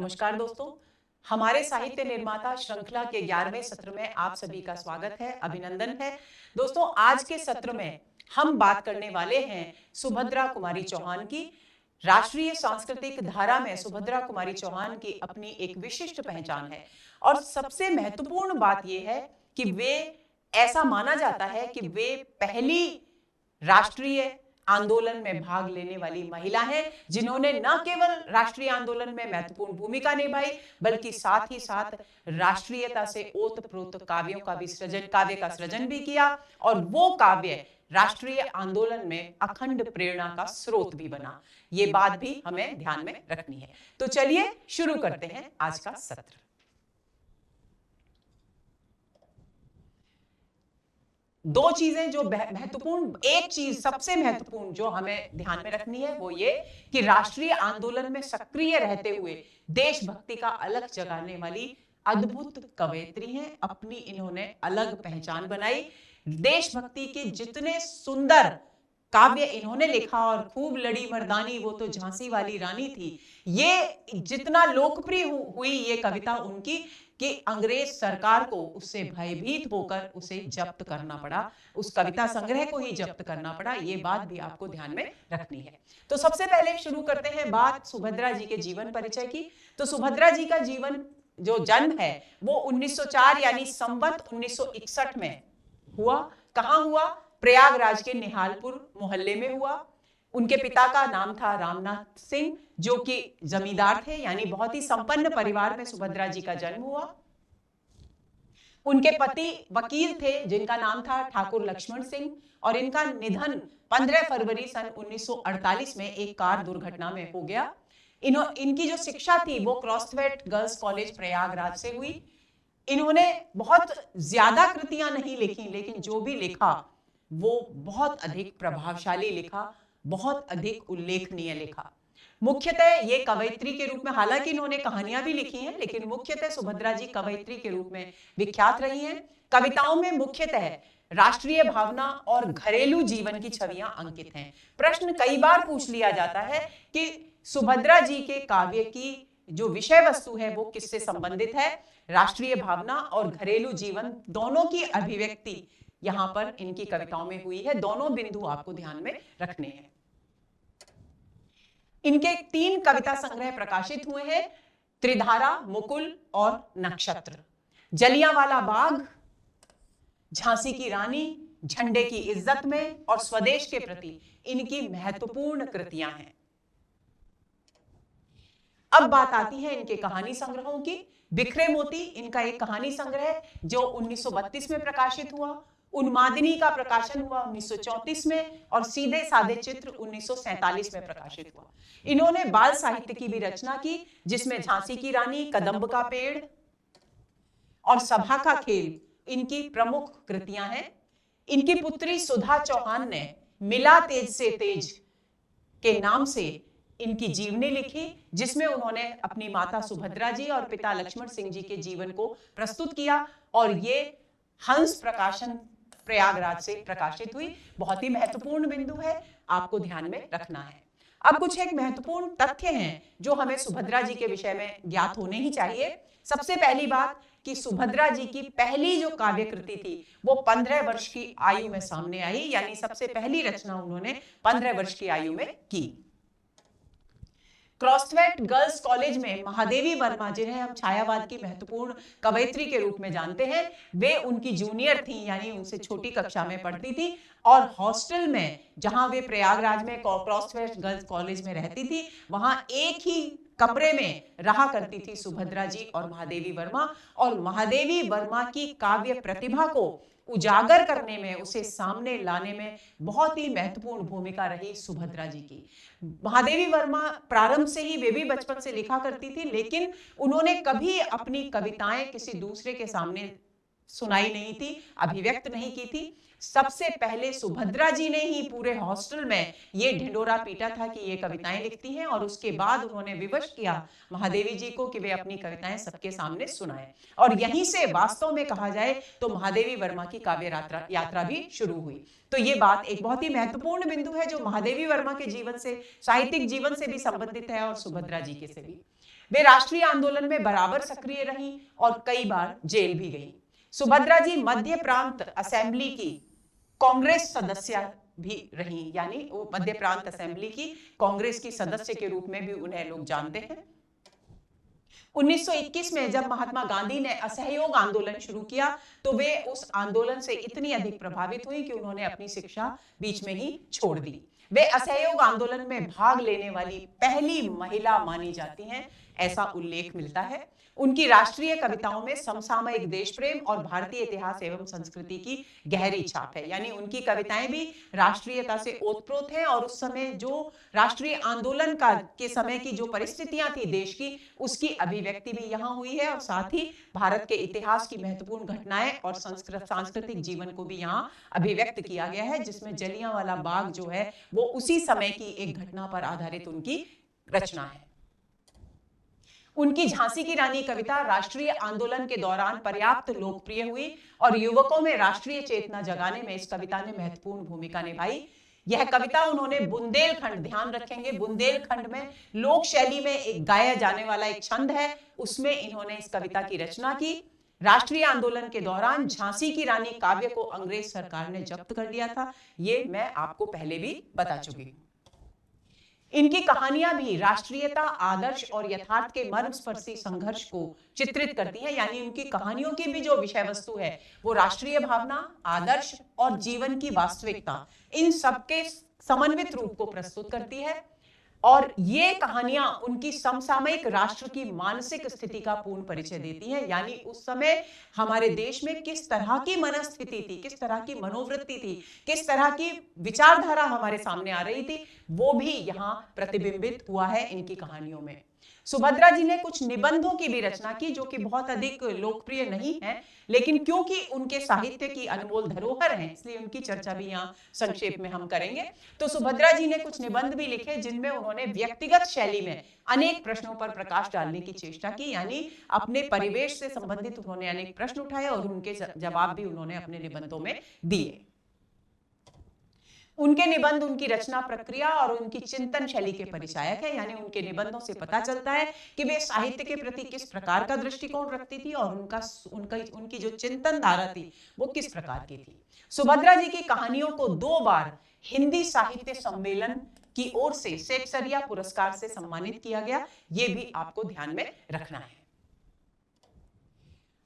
नमस्कार दोस्तों, हमारे साहित्य निर्माता श्रृंखला के 11वें सत्र में आप सभी का स्वागत है, अभिनंदन है। दोस्तों, आज के सत्र में हम बात करने वाले हैं सुभद्रा कुमारी चौहान की। राष्ट्रीय सांस्कृतिक धारा में सुभद्रा कुमारी चौहान की अपनी एक विशिष्ट पहचान है और सबसे महत्वपूर्ण बात यह है कि वे ऐसा माना जाता है कि वे पहली राष्ट्रीय आंदोलन में भाग लेने वाली महिला है जिन्होंने न केवल राष्ट्रीय आंदोलन में महत्वपूर्ण भूमिका निभाई बल्कि साथ ही साथ राष्ट्रीयता से ओतप्रोत काव्यों का भी काव्य का सृजन भी किया और वो काव्य राष्ट्रीय आंदोलन में अखंड प्रेरणा का स्रोत भी बना। ये बात भी हमें ध्यान में रखनी है। तो चलिए शुरू करते हैं आज का सत्र। दो चीजें जो महत्वपूर्ण, एक चीज सबसे महत्वपूर्ण जो हमें ध्यान में रखनी है वो ये कि राष्ट्रीय आंदोलन में सक्रिय रहते हुए देशभक्ति का अलग जगाने वाली अद्भुत कवयित्री हैं। अपनी इन्होंने अलग पहचान बनाई। देशभक्ति के जितने सुंदर काव्य इन्होंने लिखा और खूब लड़ी मर्दानी वो तो झांसी वाली रानी थी, ये जितना लोकप्रिय हुई ये कविता उनकी कि अंग्रेज सरकार को उससे भयभीत होकर उसे जब्त करना पड़ा, उस कविता संग्रह को ही जब्त करना पड़ा। ये बात भी आपको ध्यान में रखनी है। तो सबसे पहले शुरू करते हैं बात सुभद्रा जी के जीवन परिचय की। तो सुभद्रा जी का जीवन जो जन्म है वो 1904 यानी संवत 1961 में हुआ। कहां हुआ? प्रयागराज के निहालपुर मोहल्ले में हुआ। उनके पिता का नाम था रामनाथ सिंह जो कि जमींदार थे, यानी बहुत ही संपन्न परिवार में सुभद्रा जी का जन्म हुआ। उनके पति वकील थे जिनका नाम था ठाकुर लक्ष्मण सिंह और इनका निधन 15 फरवरी सन 1948 में एक कार दुर्घटना में हो गया। इनकी जो शिक्षा थी वो क्रॉसवेट गर्ल्स कॉलेज प्रयागराज से हुई। इन्होंने बहुत ज्यादा कृतियां नहीं लिखी, लेकिन जो भी लिखा वो बहुत अधिक प्रभावशाली लिखा, बहुत अधिक उल्लेखनीय लिखा। मुख्यतः ये कवयित्री के रूप में, हालांकि इन्होंने कहानियां भी लिखी हैं, लेकिन मुख्यतः सुभद्रा जी कवयित्री के रूप में विख्यात रही हैं। कविताओं में मुख्यतः राष्ट्रीय भावना और घरेलू जीवन की छवियां अंकित हैं। प्रश्न कई बार पूछ लिया जाता है कि सुभद्रा जी के काव्य की जो विषय वस्तु है वो किससे संबंधित है? राष्ट्रीय भावना और घरेलू जीवन दोनों की अभिव्यक्ति यहां पर इनकी कविताओं में हुई है। दोनों बिंदु आपको ध्यान में रखने हैं। इनके 3 कविता संग्रह प्रकाशित हुए हैं, त्रिधारा, मुकुल और नक्षत्र। जलियांवाला बाग, झांसी की रानी, झंडे की इज्जत में और स्वदेश के प्रति इनकी महत्वपूर्ण कृतियां हैं। अब बात आती है इनके कहानी संग्रहों की। बिखरे मोती इनका एक कहानी संग्रह जो 1932 में प्रकाशित हुआ। उन्मादिनी का प्रकाशन हुआ 1934 में और सीधे साधे चित्र 1947 में प्रकाशित हुआ। इन्होंने बाल साहित्य की भी रचना की जिसमें झांसी की रानी, कदम्ब का पेड़ और सभा का खेल इनकी प्रमुख कृतियां हैं। इनकी पुत्री सुधा चौहान ने मिला तेज से तेज के नाम से इनकी जीवनी लिखी जिसमें उन्होंने अपनी माता सुभद्रा जी और पिता लक्ष्मण सिंह जी के जीवन को प्रस्तुत किया और ये हंस प्रकाशन प्रयागराज से प्रकाशित हुई। बहुत ही महत्वपूर्ण बिंदु है, आपको ध्यान में रखना है। अब कुछ एक महत्वपूर्ण तथ्य हैं जो हमें सुभद्रा जी के विषय में ज्ञात होने ही चाहिए। सबसे पहली बात कि सुभद्रा जी की पहली जो काव्य कृति थी वो 15 वर्ष की आयु में सामने आई, यानी सबसे पहली रचना उन्होंने 15 वर्ष की आयु में की। क्रॉसवेट गर्ल्स कॉलेज में महादेवी वर्मा, जिन्हें हम छायावाद की महत्वपूर्ण कवयित्री के रूप में जानते हैं, वे उनकी जूनियर थी, यानी उनसे छोटी कक्षा में पढ़ती थी। और हॉस्टल में जहां वे प्रयागराज में क्रॉसवेट गर्ल्स कॉलेज में रहती थी वहां एक ही कमरे में रहा करती थी सुभद्रा जी और महादेवी वर्मा। और महादेवी वर्मा की काव्य प्रतिभा को उजागर करने में, उसे सामने लाने में बहुत ही महत्वपूर्ण भूमिका रही सुभद्रा जी की। महादेवी वर्मा प्रारंभ से ही, वे भी बचपन से लिखा करती थी, लेकिन उन्होंने कभी अपनी कविताएं किसी दूसरे के सामने सुनाई नहीं थी, अभिव्यक्त नहीं की थी। सबसे पहले सुभद्रा जी ने ही पूरे हॉस्टल में ये ढिंडोरा पीटा था कि ये कविताएं लिखती हैं और उसके बाद उन्होंने विवश किया महादेवी जी को कि वे अपनी कविताएं सबके सामने सुनाएं। और यहीं से वास्तव में कहा जाए तो महादेवी वर्मा की काव्य यात्रा भी शुरू हुई। तो ये बात एक बहुत ही महत्वपूर्ण बिंदु है जो महादेवी वर्मा के जीवन से, साहित्यिक जीवन से भी संबंधित है और सुभद्रा जी के से भी। वे राष्ट्रीय आंदोलन में बराबर सक्रिय रहीं और कई बार जेल भी गईं। सुभद्रा जी मध्य प्रांत असेंबली की कांग्रेस सदस्य भी रही, यानी वो मध्य प्रांत असेंबली की कांग्रेस की सदस्य के रूप में भी उन्हें लोग जानते हैं। 1921 में जब महात्मा गांधी ने असहयोग आंदोलन शुरू किया तो वे उस आंदोलन से इतनी अधिक प्रभावित हुई कि उन्होंने अपनी शिक्षा बीच में ही छोड़ दी। वे असहयोग आंदोलन में भाग लेने वाली पहली महिला मानी जाती हैं, ऐसा उल्लेख मिलता है। उनकी राष्ट्रीय कविताओं में समसामयिक देश प्रेम और भारतीय इतिहास एवं संस्कृति की गहरी छाप है, यानी उनकी कविताएं भी राष्ट्रीयता से ओतप्रोत हैं और उस समय जो राष्ट्रीय आंदोलन का के समय की जो परिस्थितियां थी देश की, उसकी अभिव्यक्ति भी यहाँ हुई है और साथ ही भारत के इतिहास की महत्वपूर्ण घटनाएं और सांस्कृतिक जीवन को भी यहाँ अभिव्यक्त किया गया है, जिसमें जलियांवाला बाग जो है वो उसी समय की एक घटना पर आधारित उनकी रचना है। उनकी झांसी की रानी कविता राष्ट्रीय आंदोलन के दौरान पर्याप्त लोकप्रिय हुई और युवकों में राष्ट्रीय चेतना जगाने में इस कविता ने महत्वपूर्ण भूमिका निभाई। यह कविता उन्होंने बुंदेलखंड, ध्यान रखेंगे बुंदेलखंड में लोक शैली में एक गाया जाने वाला एक छंद है, उसमें इन्होंने इस कविता की रचना की। राष्ट्रीय आंदोलन के दौरान झांसी की रानी काव्य को अंग्रेज सरकार ने जब्त कर लिया था, ये मैं आपको पहले भी बता चुकी हूं। इनकी कहानियां भी राष्ट्रीयता, आदर्श और यथार्थ के मर्मस्पर्शी संघर्ष को चित्रित करती हैं, यानी उनकी कहानियों की भी जो विषय वस्तु है वो राष्ट्रीय भावना, आदर्श और जीवन की वास्तविकता, इन सबके समन्वित रूप को प्रस्तुत करती है। और ये कहानियां उनकी समसामयिक राष्ट्र की मानसिक स्थिति का पूर्ण परिचय देती हैं, यानी उस समय हमारे देश में किस तरह की मनस्थिति थी, किस तरह की मनोवृत्ति थी, किस तरह की विचारधारा हमारे सामने आ रही थी, वो भी यहाँ प्रतिबिंबित हुआ है इनकी कहानियों में। सुभद्रा जी ने कुछ निबंधों की भी रचना की जो कि बहुत अधिक लोकप्रिय नहीं है, लेकिन क्योंकि उनके साहित्य की अनमोल धरोहर है इसलिए उनकी चर्चा भी यहाँ संक्षेप में हम करेंगे। तो सुभद्रा जी ने कुछ निबंध भी लिखे जिनमें उन्होंने व्यक्तिगत शैली में अनेक प्रश्नों पर प्रकाश डालने की चेष्टा की, यानी अपने परिवेश से संबंधित उन्होंने अनेक प्रश्न उठाए और उनके जवाब भी उन्होंने अपने निबंधों में दिए। उनके निबंध उनकी रचना प्रक्रिया और उनकी चिंतन शैली के परिचायक है, यानी उनके निबंधों से पता चलता है कि वे साहित्य के प्रति किस प्रकार का दृष्टिकोण रखती थी और उनकी जो चिंतन धारा थी वो किस प्रकार की थी। सुभद्रा जी की कहानियों को 2 बार हिंदी साहित्य सम्मेलन की ओर से शेक्सपियर पुरस्कार से सम्मानित किया गया, ये भी आपको ध्यान में रखना है।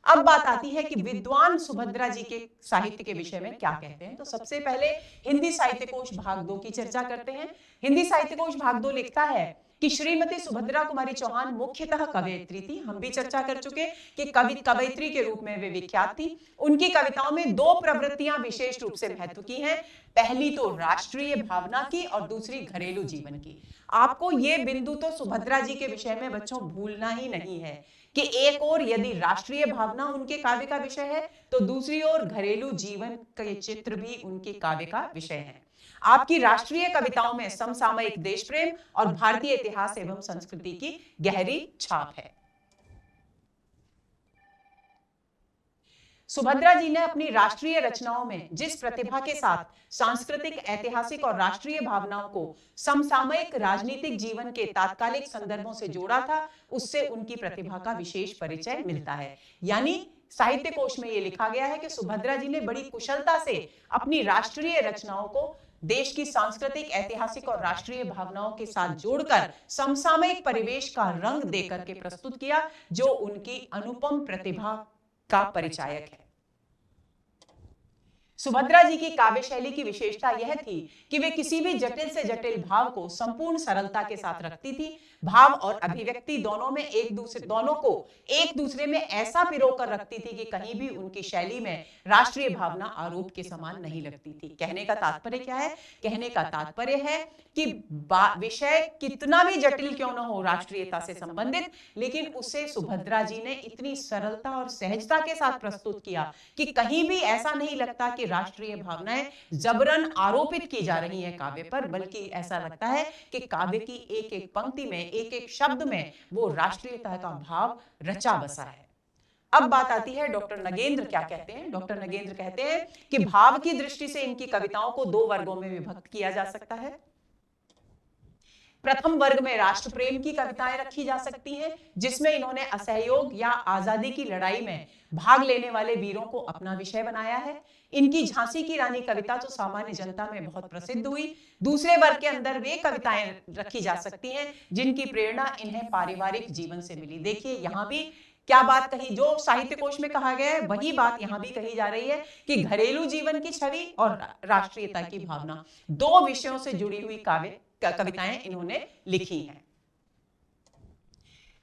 अब बात आती है कि विद्वान सुभद्रा जी के साहित्य के विषय में क्या कहते हैं। तो सबसे पहले हिंदी साहित्य कोश भाग 2 की चर्चा करते हैं। हिंदी साहित्य कोश भाग 2 लिखता है कि श्रीमती सुभद्रा कुमारी चौहान मुख्यतः कवयित्री थी। हम भी चर्चा कर चुके कि कवयित्री के रूप में वे विख्यात थी। उनकी कविताओं में 2 प्रवृत्तियां विशेष रूप से महत्व की हैं। पहली तो राष्ट्रीय भावना की और दूसरी घरेलू जीवन की। आपको ये बिंदु तो सुभद्रा जी के विषय में बच्चों भूलना ही नहीं है कि एक ओर यदि राष्ट्रीय भावना उनके काव्य का विषय है तो दूसरी ओर घरेलू जीवन के चित्र भी उनके काव्य का विषय है। आपकी राष्ट्रीय कविताओं में समसामयिक देश प्रेम और भारतीय इतिहास एवं संस्कृति की गहरी छाप है। सुभद्रा जी ने अपनी राष्ट्रीय रचनाओं में जिस प्रतिभा के साथ सांस्कृतिक, ऐतिहासिक और राष्ट्रीय भावनाओं को समसामयिक राजनीतिक जीवन के तात्कालिक संदर्भों से जोड़ा था, उससे उनकी प्रतिभा का विशेष परिचय मिलता है। यानी साहित्य कोश में यह लिखा गया है कि सुभद्रा जी ने बड़ी कुशलता से अपनी राष्ट्रीय रचनाओं को देश की सांस्कृतिक, ऐतिहासिक और राष्ट्रीय भावनाओं के साथ जोड़कर समसामयिक परिवेश का रंग देकर के प्रस्तुत किया, जो उनकी अनुपम प्रतिभा का परिचायक है। सुभद्रा जी की काव्य शैली की विशेषता यह थी कि वे किसी भी जटिल से जटिल भाव को संपूर्ण सरलता के साथ रखती थी। भाव और अभिव्यक्ति दोनों को एक दूसरे में ऐसा पिरो कर रखती थी कि कहीं भी उनकी शैली में राष्ट्रीय भावना आरोप के समान नहीं लगती थी। कहने का तात्पर्य क्या है? कहने का तात्पर्य है कि विषय कितना भी जटिल क्यों न हो राष्ट्रीयता से संबंधित, लेकिन उसे सुभद्रा जी ने इतनी सरलता और सहजता के साथ प्रस्तुत किया कि कहीं भी ऐसा नहीं लगता कि राष्ट्रीय भावनाएं जबरन आरोपित की जा रही हैं काव्य पर, बल्कि ऐसा लगता है कि काव्य की एक एक पंक्ति में, एक एक शब्द में वो राष्ट्रीयता का भाव रचा बसा है। अब बात आती है डॉक्टर नगेंद्र क्या कहते हैं। डॉक्टर नगेंद्र कहते हैं कि भाव की दृष्टि से इनकी कविताओं को 2 वर्गों में विभक्त किया जा सकता है। प्रथम वर्ग में राष्ट्र प्रेम की कविताएं रखी जा सकती हैं, जिसमें इन्होंने असहयोग या आजादी की लड़ाई में भाग लेने वाले वीरों को अपना विषय बनाया है। इनकी झांसी की रानी कविता तो सामान्य जनता में बहुत प्रसिद्ध हुई। दूसरे वर्ग के अंदर वे कविताएं रखी जा सकती हैं जिनकी प्रेरणा इन्हें पारिवारिक जीवन से मिली। देखिए यहाँ भी क्या बात कही, जो साहित्य कोश में कहा गया है वही बात यहाँ भी कही जा रही है कि घरेलू जीवन की छवि और राष्ट्रीयता की भावना, दो विषयों से जुड़ी हुई कविताएं इन्होंने लिखी हैं।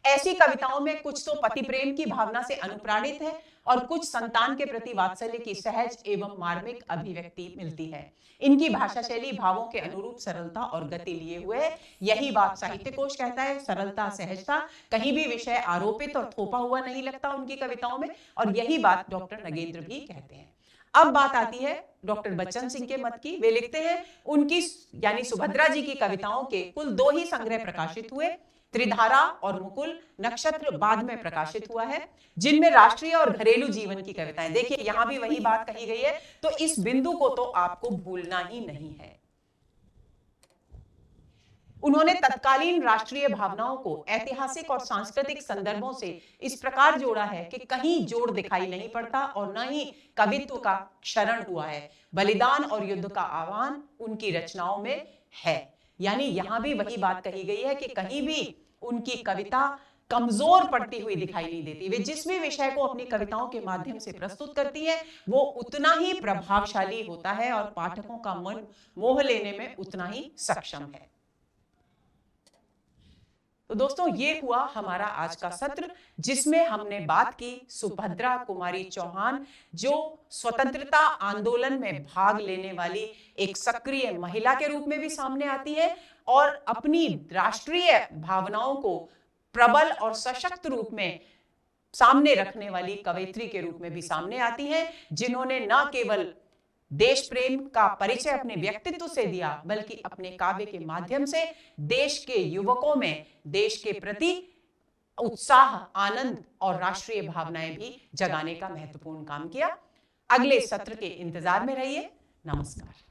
ऐसी कविताओं में कुछ तो पति प्रेम की भावना से अनुप्राणित है और कुछ संतान के प्रति वात्सल्य की सहज एवं मार्मिक अभिव्यक्ति मिलती है। इनकी भाषा शैली भावों के अनुरूप सरलता और गति लिए हुए है। यही बात साहित्य कोश कहता है, सरलता, सहजता, कहीं भी विषय आरोपित और थोपा हुआ नहीं लगता उनकी कविताओं में, और यही बात डॉक्टर नगेंद्र भी कहते हैं। अब बात आती है डॉक्टर बच्चन सिंह के मत की। वे लिखते हैं उनकी यानी सुभद्रा जी की कविताओं के कुल 2 ही संग्रह प्रकाशित हुए, त्रिधारा और मुकुल, नक्षत्र बाद में प्रकाशित हुआ है, जिनमें राष्ट्रीय और घरेलू जीवन की कविताएं। देखिए यहां भी वही बात कही गई है, तो इस बिंदु को तो आपको भूलना ही नहीं है। उन्होंने तत्कालीन राष्ट्रीय भावनाओं को ऐतिहासिक और सांस्कृतिक संदर्भों से इस प्रकार जोड़ा है कि कहीं जोड़ दिखाई नहीं पड़ता और न ही कवित्व का क्षरण हुआ है। बलिदान और युद्ध का आह्वान उनकी रचनाओं में है। यानी यहां भी वही बात कही गई है कि कहीं भी उनकी कविता कमजोर पड़ती हुई दिखाई नहीं देती। वे जिस भी विषय को अपनी कविताओं के माध्यम से प्रस्तुत करती हैं वो उतना ही प्रभावशाली होता है और पाठकों का मन मोह लेने में उतना ही सक्षम है। तो दोस्तों ये हुआ हमारा आज का सत्र, जिसमें हमने बात की सुभद्रा कुमारी चौहान, जो स्वतंत्रता आंदोलन में भाग लेने वाली एक सक्रिय महिला के रूप में भी सामने आती है और अपनी राष्ट्रीय भावनाओं को प्रबल और सशक्त रूप में सामने रखने वाली कवयित्री के रूप में भी सामने आती है, जिन्होंने न केवल देश प्रेम का परिचय अपने व्यक्तित्व से दिया बल्कि अपने काव्य के माध्यम से देश के युवकों में देश के प्रति उत्साह, आनंद और राष्ट्रीय भावनाएं भी जगाने का महत्वपूर्ण काम किया। अगले सत्र के इंतजार में रहिए। नमस्कार।